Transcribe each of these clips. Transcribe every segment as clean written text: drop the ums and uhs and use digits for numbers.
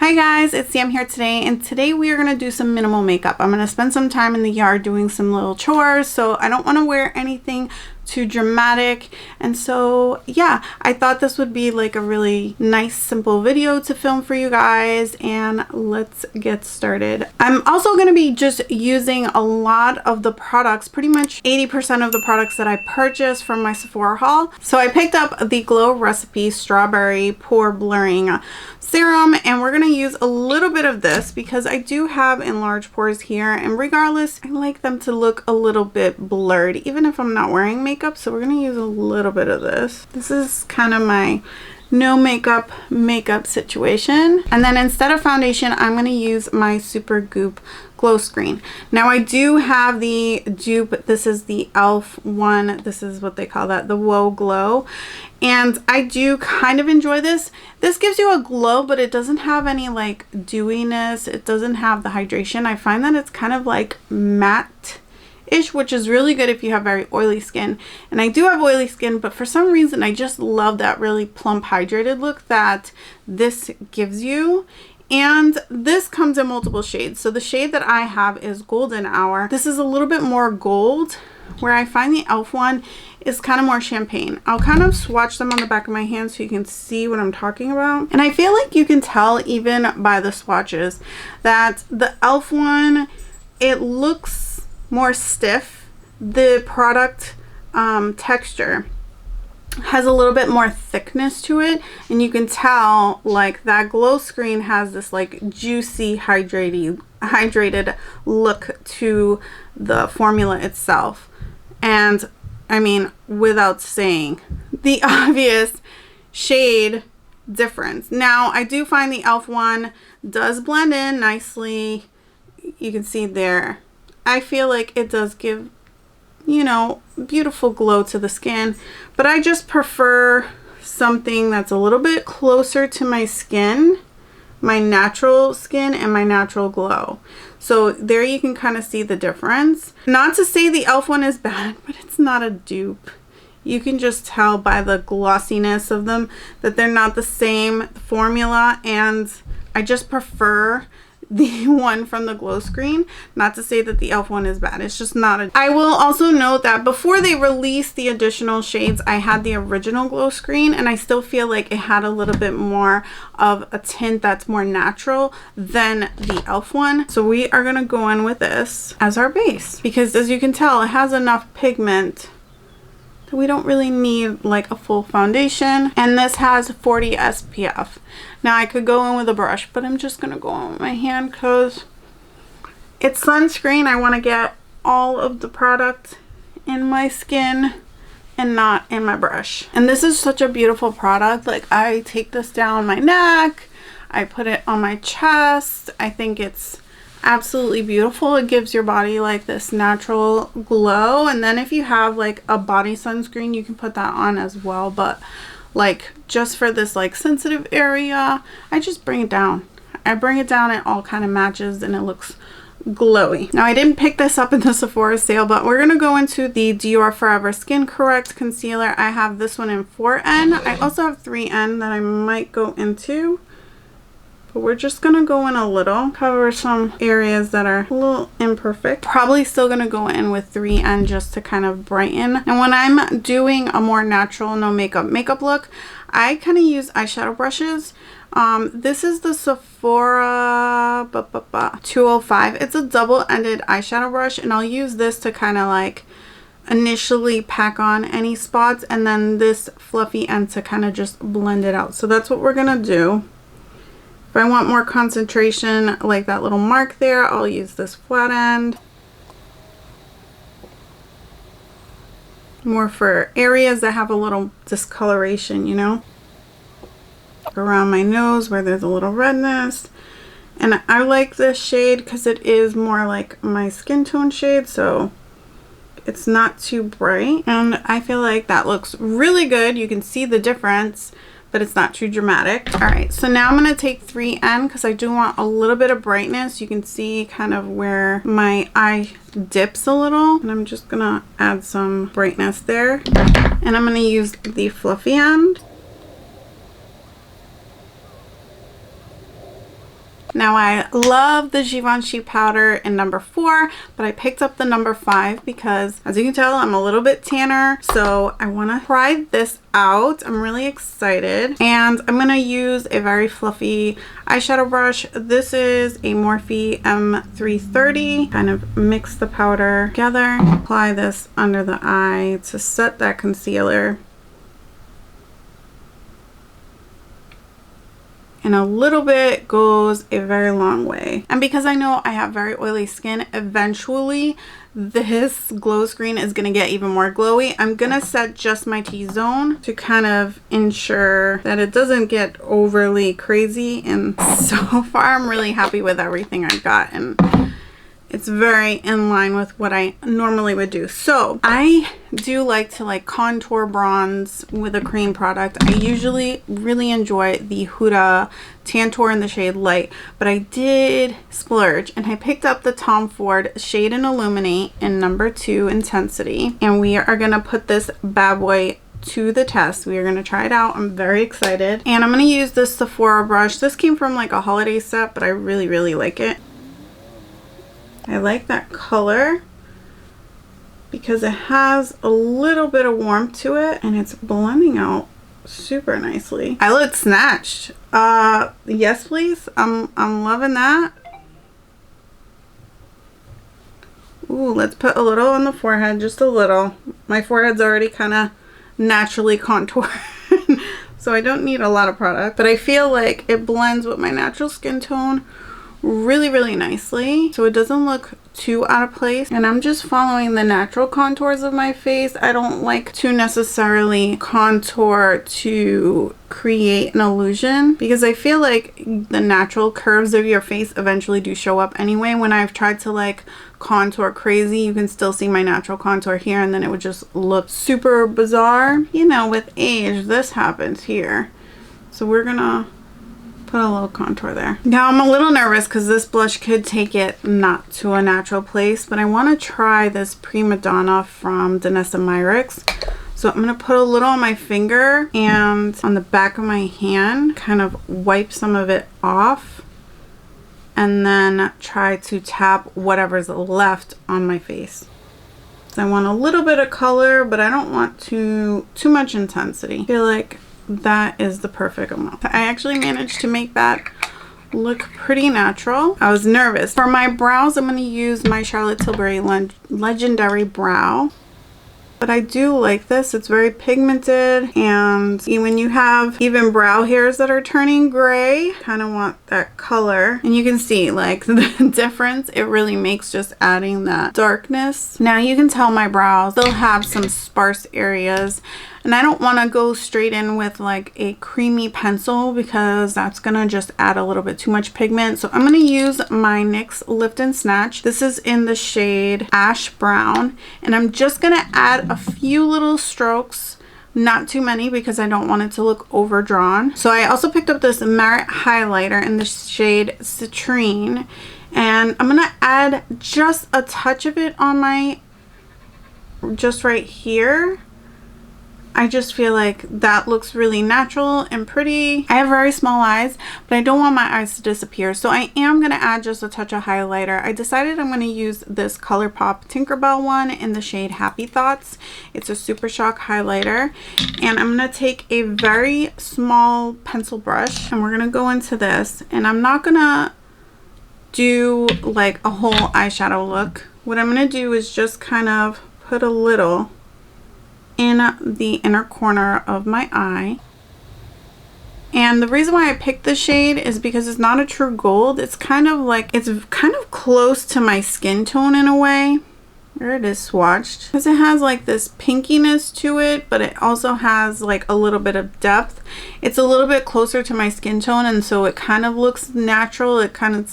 Hi guys, it's Sam here today, and today we are going to do some minimal makeup. I'm going to spend some time in the yard doing some little chores, so I don't want to wear anything too dramatic. And so yeah, I thought this would be like a really nice simple video to film for you guys, and let's get started. I'm also going to be just using a lot of the products, pretty much 80% of the products that I purchased from my Sephora haul. So I picked up the Glow Recipe Strawberry Pore Blurring Serum, and we're going to use a little bit of this because I do have enlarged pores here, and regardless, I like them to look a little bit blurred even if I'm not wearing makeup. So we're going to use a little bit of this. This is kind of my no makeup situation. And then instead of foundation, I'm going to use my Super Goop Glow Screen. Now I do have the dupe. This is the e.l.f. one. This is what they call that, the Whoa Glow. And I do kind of enjoy this. This gives you a glow, but it doesn't have any like dewiness. It doesn't have the hydration. I find that it's kind of like matte-ish, which is really good if you have very oily skin. And I do have oily skin, but for some reason I just love that really plump hydrated look that this gives you. And this comes in multiple shades. So the shade that I have is Golden Hour. This is a little bit more gold, where I find the e.l.f. one is kind of more champagne. I'll kind of swatch them on the back of my hand so you can see what I'm talking about. And I feel like you can tell even by the swatches that the e.l.f. one, it looks more stiff. The product texture has a little bit more thickness to it, and you can tell like that Glow Screen has this like juicy hydrated look to the formula itself. And I mean, without saying, the obvious shade difference. Now I do find the e.l.f. one does blend in nicely. You can see there, I feel like it does give, you know, beautiful glow to the skin, but I just prefer something that's a little bit closer to my skin, my natural skin, and my natural glow. So there you can kind of see the difference. Not to say the e.l.f. one is bad, but it's not a dupe. You can just tell by the glossiness of them that they're not the same formula, and I just prefer the one from the Glow Screen. Not to say that the e.l.f. one is bad, it's just not a... I will also note that before they released the additional shades, I had the original Glow Screen, and I still feel like it had a little bit more of a tint that's more natural than the e.l.f. one. So we are going to go in with this as our base, because as you can tell, it has enough pigment that we don't really need like a full foundation. And this has 40 SPF. Now I could go in with a brush, but I'm just gonna go in with my hand because it's sunscreen. I want to get all of the product in my skin and not in my brush. And this is such a beautiful product. Like, I take this down my neck, I put it on my chest. I think it's absolutely beautiful. It gives your body like this natural glow. And then if you have like a body sunscreen, you can put that on as well, but like just for this like sensitive area, I just bring it down. I bring it down, it all kind of matches and it looks glowy. Now I didn't pick this up in the Sephora sale, but we're gonna go into the Dior Forever Skin Correct concealer. I have this one in 4N. I also have 3N that I might go into, but we're just gonna go in a little, cover some areas that are a little imperfect. Probably still gonna go in with 3N just to kind of brighten. And when I'm doing a more natural no makeup look, I kind of use eyeshadow brushes. This is the Sephora 205. It's a double-ended eyeshadow brush, and I'll use this to kind of like initially pack on any spots, and then this fluffy end to kind of just blend it out. So that's what we're gonna do. If I want more concentration, like that little mark there, I'll use this flat end. More for areas that have a little discoloration, you know? Around my nose where there's a little redness. And I like this shade because it is more like my skin tone shade, so it's not too bright. And I feel like that looks really good. You can see the difference, but it's not too dramatic. All right, so now I'm gonna take 3N because I do want a little bit of brightness. You can see kind of where my eye dips a little, and I'm just gonna add some brightness there. And I'm gonna use the fluffy end. Now I love the Givenchy powder in number 4, but I picked up the number 5 because, as you can tell, I'm a little bit tanner, so I want to try this out. I'm really excited, and I'm going to use a very fluffy eyeshadow brush. This is a Morphe M330. Kind of mix the powder together, apply this under the eye to set that concealer. And a little bit goes a very long way. And because I know I have very oily skin, eventually this glow screen is going to get even more glowy. I'm going to set just my T-zone to kind of ensure that it doesn't get overly crazy. And so far I'm really happy with everything I got, and it's very in line with what I normally would do. So I do like to contour bronze with a cream product. I usually really enjoy the Huda Tantour in the shade Light, but I did splurge and I picked up the Tom Ford Shade and Illuminate in number 2 Intensity, and we are gonna put this bad boy to the test. We are going to try it out. I'm very excited, and I'm going to use this Sephora brush. This came from a holiday set, but I really like it. I like that color because it has a little bit of warmth to it, and it's blending out super nicely. I look snatched. Yes please. I'm loving that. Ooh, let's put a little on the forehead, just a little. My forehead's already kind of naturally contoured, so I don't need a lot of product, but I feel like it blends with my natural skin tone really nicely, so it doesn't look too out of place. And I'm just following the natural contours of my face. I don't like to necessarily contour to create an illusion, because I feel like the natural curves of your face eventually do show up anyway. When I've tried to contour crazy, you can still see my natural contour here, and then it would just look super bizarre. You know, with age this happens here, so we're gonna put a little contour there. Now I'm a little nervous because this blush could take it not to a natural place, but I want to try this Primadonna from SamanthaMargaraR. So I'm going to put a little on my finger and on the back of my hand, kind of wipe some of it off, and then try to tap whatever's left on my face. So I want a little bit of color, but I don't want too much intensity. I feel like that is the perfect amount. I actually managed to make that look pretty natural. I was nervous. For my brows, I'm going to use my Charlotte Tilbury Legendary Brow. But I do like this. It's very pigmented, and when you have even brow hairs that are turning gray, kind of want that color. And you can see the difference it really makes just adding that darkness. Now you can tell my brows still have some sparse areas, and I don't want to go straight in with a creamy pencil because that's gonna just add a little bit too much pigment. So I'm gonna use my NYX Lift and Snatch. This is in the shade Ash Brown, and I'm just gonna add a few little strokes, not too many because I don't want it to look overdrawn. So I also picked up this matte highlighter in the shade Citrine, and I'm gonna add just a touch of it on my, just right here. I just feel like that looks really natural and pretty. I have very small eyes, but I don't want my eyes to disappear, so I am going to add just a touch of highlighter. I decided I'm going to use this ColourPop Tinkerbell one in the shade Happy Thoughts. It's a Super Shock highlighter, and I'm going to take a very small pencil brush, and we're going to go into this, and I'm not going to do a whole eyeshadow look. What I'm going to do is just kind of put a little in the inner corner of my eye. And the reason why I picked this shade is because it's not a true gold. It's kind of close to my skin tone in a way. There it is swatched. Because it has this pinkiness to it, but it also has a little bit of depth. It's a little bit closer to my skin tone, and so it kind of looks natural. It kind of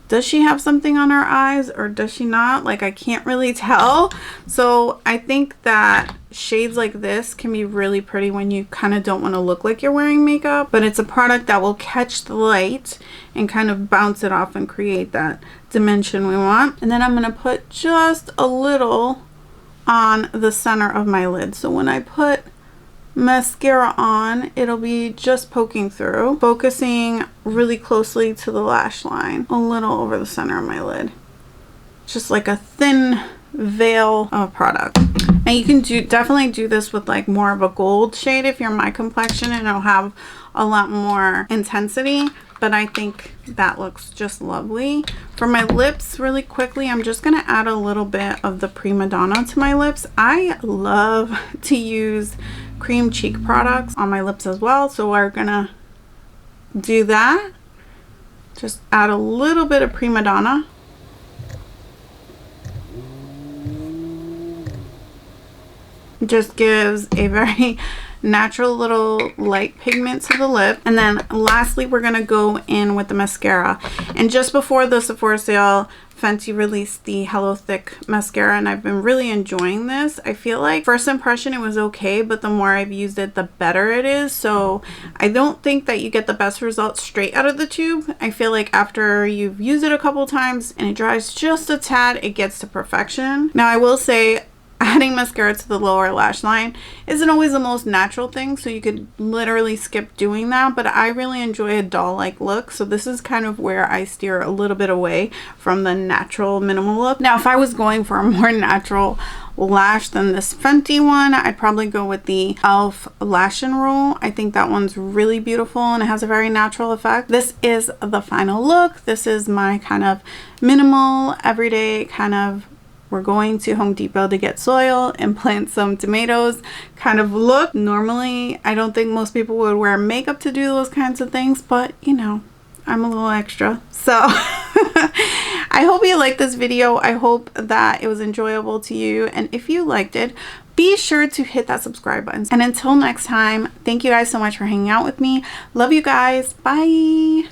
does she have something on her eyes or does she not? I can't really tell. So I think that shades like this can be really pretty when you kind of don't want to look like you're wearing makeup, but it's a product that will catch the light and kind of bounce it off and create that dimension we want. And then I'm going to put just a little on the center of my lid. So when I put mascara on, it'll be just poking through, focusing really closely to the lash line, a little over the center of my lid. Just like a thin veil of product. And you can definitely do this with like more of a gold shade if you're my complexion, and it'll have a lot more intensity, but I think that looks just lovely. For my lips, really quickly, I'm just gonna add a little bit of the Primadonna to my lips. I love to use cream cheek products on my lips as well, so we're gonna do that. Just add a little bit of Primadonna. Just gives a very natural little light pigment to the lip. And then lastly, we're gonna go in with the mascara. And just before the Sephora sale, Fenty released the Hello Thick mascara, and I've been really enjoying this. I feel like first impression it was okay, but the more I've used it, the better it is. So I don't think that you get the best results straight out of the tube. I feel like after you've used it a couple times and it dries just a tad, it gets to perfection. Now I will say, adding mascara to the lower lash line isn't always the most natural thing, so you could literally skip doing that, but I really enjoy a doll-like look, so this is kind of where I steer a little bit away from the natural minimal look. Now if I was going for a more natural lash than this Fenty one, I'd probably go with the e.l.f. Lash and Roll. I think that one's really beautiful and it has a very natural effect. This is the final look. This is my kind of minimal, everyday kind of we're going to Home Depot to get soil and plant some tomatoes kind of look. Normally, I don't think most people would wear makeup to do those kinds of things, but you know, I'm a little extra. So I hope you liked this video. I hope that it was enjoyable to you. And if you liked it, be sure to hit that subscribe button. And until next time, thank you guys so much for hanging out with me. Love you guys. Bye.